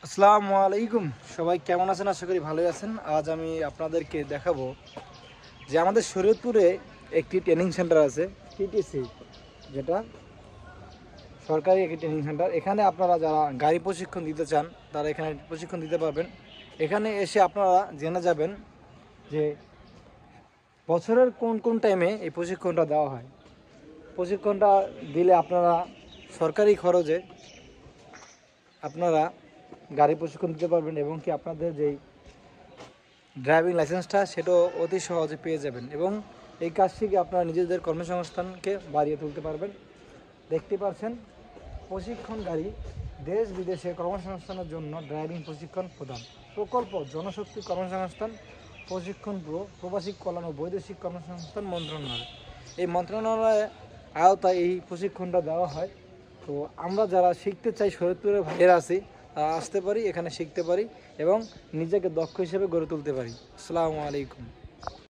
আসসালামু আলাইকুম। সবাই কেমন আছেন? আশা করি ভালোই আছেন। আজ আমি আপনাদেরকে দেখাবো যে আমাদের শরীয়তপুরে একটি ট্রেনিং সেন্টার আছে, টিটিসি, যেটা সরকারি একটি ট্রেনিং সেন্টার। এখানে আপনারা যারা গাড়ি প্রশিক্ষণ দিতে চান তারা এখানে প্রশিক্ষণ দিতে পারবেন। এখানে এসে আপনারা জেনে যাবেন যে বছরের কোন কোন টাইমে এই প্রশিক্ষণটা দেওয়া হয়। প্রশিক্ষণটা দিলে আপনারা সরকারি খরচে আপনারা গাড়ি প্রশিক্ষণ দিতে পারবেন এবং কি আপনাদের যেই ড্রাইভিং লাইসেন্সটা সেটাও অতি সহজে পেয়ে যাবেন এবং এই কাজ থেকে আপনারা নিজেদের কর্মসংস্থানকে বাড়িয়ে তুলতে পারবেন। দেখতে পাচ্ছেন প্রশিক্ষণ গাড়ি দেশ বিদেশে কর্মসংস্থানের জন্য ড্রাইভিং প্রশিক্ষণ প্রদান প্রকল্প জনশক্তি কর্মসংস্থান প্রশিক্ষণ প্রবাসী কল্যাণ ও বৈদেশিক কর্মসংস্থান মন্ত্রণালয়, এই মন্ত্রণালয়ের আওতায় এই প্রশিক্ষণটা দেওয়া হয়। তো আমরা যারা শিখতে চাই, শরীয়তপুরের ভাইয়েরা আছি, আসতে পারি, এখানে শিখতে পারি এবং নিজেকে দক্ষ হিসেবে গড়ে তুলতে পারি। আসসালামু আলাইকুম।